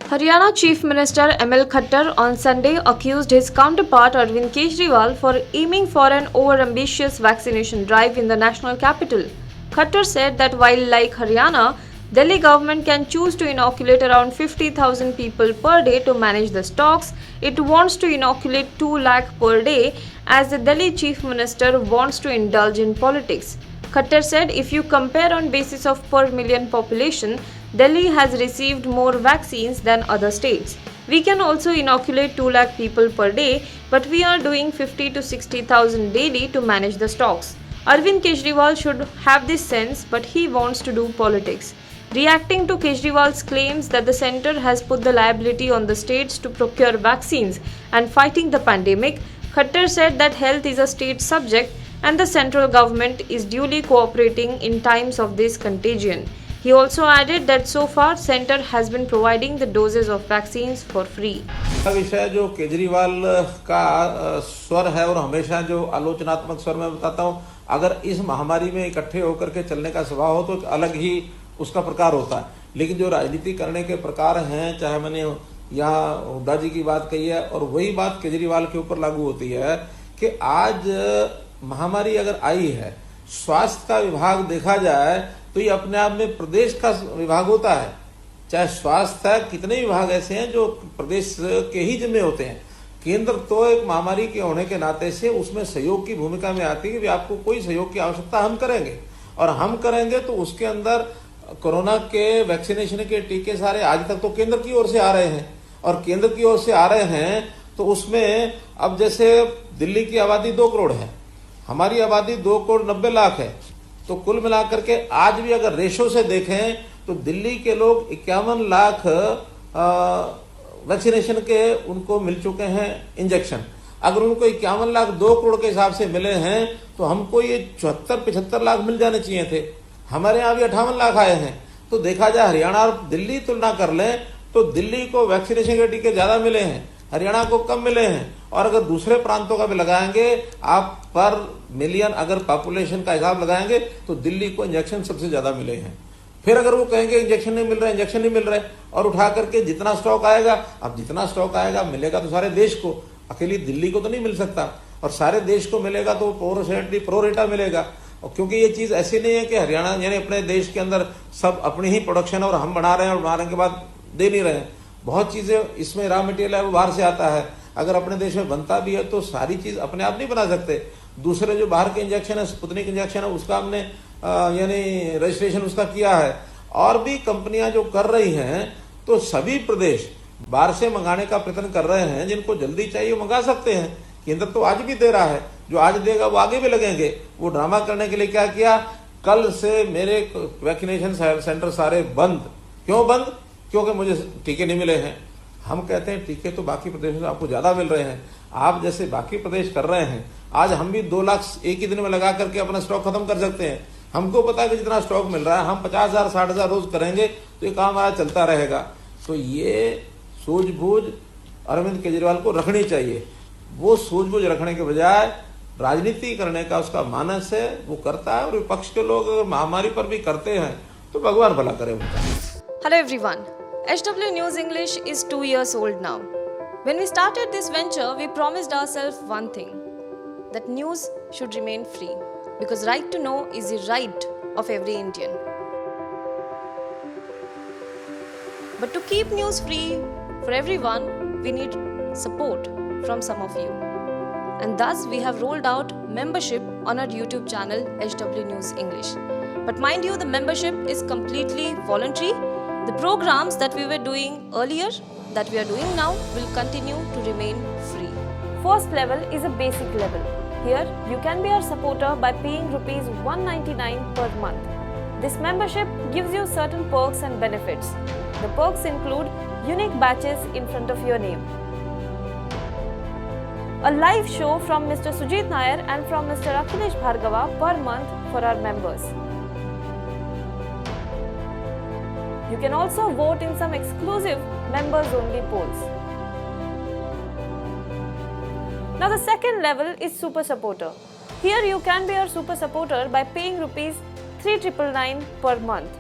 Haryana Chief Minister ML Khattar on Sunday accused his counterpart Arvind Kejriwal for aiming for an over-ambitious vaccination drive in the national capital. Khattar said that while like Haryana, Delhi government can choose to inoculate around 50,000 people per day to manage the stocks, it wants to inoculate 2 lakh per day as the Delhi Chief Minister wants to indulge in politics. Khattar said if you compare on basis of per million population, Delhi has received more vaccines than other states. We can also inoculate 2 lakh people per day, but we are doing 50 to 60,000 daily to manage the stocks. Arvind Kejriwal should have this sense, but he wants to do politics. Reacting to Kejriwal's claims that the centre has put the liability on the states to procure vaccines and fighting the pandemic, Khattar said that health is a state subject and the central government is duly cooperating in times of this contagion. He also added that so far centre has been providing the doses of vaccines for free. विषय जो केजरीवाल का स्वर है और हमेशा जो आलोचनात्मक स्वर में बताता हूँ, अगर इस महामारी में इकट्ठे होकर के चलने का स्वभाव हो तो अलग ही उसका प्रकार होता है। लेकिन जो राजनीति करने के प्रकार हैं, चाहे मैंने यहाँ हुड्डा जी की बात कही है और वही बात केजरीवाल के ऊपर लागू होती है कि आज महामारी अगर आई है, स्वास्थ्य का विभाग देखा जाए तो ये अपने आप में प्रदेश का विभाग होता है। चाहे स्वास्थ्य है, कितने विभाग ऐसे हैं जो प्रदेश के ही जिम्मे होते हैं। केंद्र तो एक महामारी के होने के नाते से उसमें सहयोग की भूमिका में आती है कि आपको कोई सहयोग की आवश्यकता हम करेंगे, और हम करेंगे तो उसके अंदर कोरोना के वैक्सीनेशन के टीके सारे आज तक तो केंद्र की ओर से आ रहे हैं, और केंद्र की ओर से आ रहे हैं तो उसमें अब जैसे दिल्ली की आबादी 2 करोड़ है, हमारी आबादी 2 करोड़ 90 लाख है, तो कुल मिलाकर के आज भी अगर रेशो से देखें तो दिल्ली के लोग 51 लाख वैक्सीनेशन के उनको मिल चुके हैं इंजेक्शन। अगर उनको 51 लाख 2 करोड़ के हिसाब से मिले हैं तो हमको ये 74-75 लाख मिल जाने चाहिए थे। हमारे यहाँ भी 58 लाख आए हैं। तो देखा जाए हरियाणा और दिल्ली तुलना कर लें तो दिल्ली को वैक्सीनेशन के टीके ज्यादा मिले हैं, हरियाणा को कम मिले हैं। और अगर दूसरे प्रांतों का भी लगाएंगे, आप पर मिलियन अगर पॉपुलेशन का हिसाब लगाएंगे तो दिल्ली को इंजेक्शन सबसे ज्यादा मिले हैं। फिर अगर वो कहेंगे इंजेक्शन नहीं मिल रहे और उठा करके जितना स्टॉक आएगा, अब जितना स्टॉक आएगा मिलेगा तो सारे देश को, अकेली दिल्ली को तो नहीं मिल सकता, और सारे देश को मिलेगा तो प्रो रेटा मिलेगा। और क्योंकि ये चीज ऐसी नहीं है कि हरियाणा यानी अपने देश के अंदर सब अपनी ही प्रोडक्शन और हम बना रहे हैं और बनाने के बाद दे नहीं रहे हैं। बहुत चीजें इसमें रॉ मटेरियल है वो बाहर से आता है, अगर अपने देश में बनता भी है तो सारी चीज अपने आप नहीं बना सकते। दूसरे जो बाहर के इंजेक्शन है, स्पुतनिक इंजेक्शन है, उसका हमने यानी रजिस्ट्रेशन उसका किया है, और भी कंपनियां जो कर रही हैं, तो सभी प्रदेश बाहर से मंगाने का प्रयत्न कर रहे हैं। जिनको जल्दी चाहिए मंगा सकते हैं, केंद्र तो आज भी दे रहा है, जो आज देगा वो आगे भी लगेंगे। वो ड्रामा करने के लिए क्या किया, कल से मेरे वैक्सीनेशन सेंटर सारे बंद। क्यों बंद? क्योंकि मुझे टीके नहीं मिले हैं। हम कहते हैं टीके तो बाकी प्रदेशों से आपको ज्यादा मिल रहे हैं, आप जैसे बाकी प्रदेश कर रहे हैं। आज हम भी 2 लाख एक ही दिन में लगा करके अपना स्टॉक खत्म कर सकते हैं। हमको पता है कि जितना स्टॉक मिल रहा है, हम 50,000 60,000 रोज करेंगे तो ये काम हमारा चलता रहेगा। तो ये सूझबूझ अरविंद केजरीवाल को रखनी चाहिए। वो सूझबूझ रखने के बजाय राजनीति करने का उसका मानस है, वो करता है। और विपक्ष के लोग अगर महामारी पर भी करते हैं तो भगवान भला करे उनका। Hello everyone. HW News English is 2 years old now. When we started this venture, we promised ourselves one thing, that news should remain free, because right to know is the right of every Indian. But to keep news free for everyone, we need support from some of you. And thus we have rolled out membership on our YouTube channel HW News English. But mind you, the membership is completely voluntary. The programs that we were doing earlier, that we are doing now, will continue to remain free. First level is a basic level. Here, you can be our supporter by paying rupees 199 per month. This membership gives you certain perks and benefits. The perks include unique badges in front of your name, a live show from Mr. Sujit Nair and from Mr. Akhilesh Bhargava per month for our members. You can also vote in some exclusive members-only polls. Now the second level is Super Supporter. Here you can be our Super Supporter by paying rupees 3,999 per month.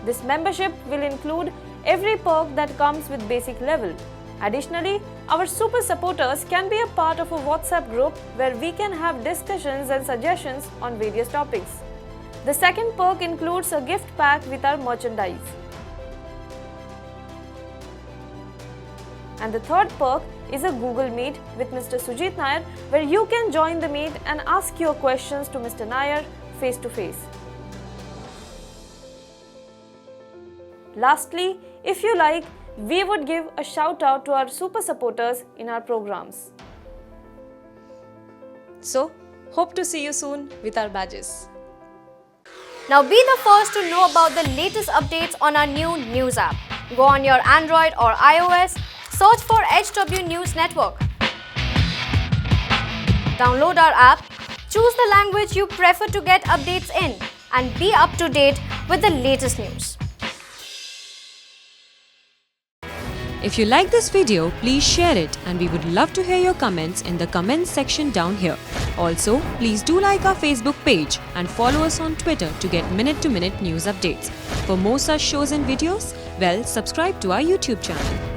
This membership will include every perk that comes with basic level. Additionally, our super supporters can be a part of a WhatsApp group where we can have discussions and suggestions on various topics. The second perk includes a gift pack with our merchandise. And the third perk is a Google Meet with Mr. Sujit Nair, where you can join the meet and ask your questions to Mr. Nair face to face. Lastly, if you like, we would give a shout out to our super supporters in our programs. So, hope to see you soon with our badges. Now be the first to know about the latest updates on our new news app. Go on your Android or iOS, search for HW News Network. Download our app, choose the language you prefer to get updates in, and be up to date with the latest news. If you like this video, please share it, and we would love to hear your comments in the comments section down here. Also, please do like our Facebook page and follow us on Twitter to get minute-to-minute news updates. For more such shows and videos, well, subscribe to our YouTube channel.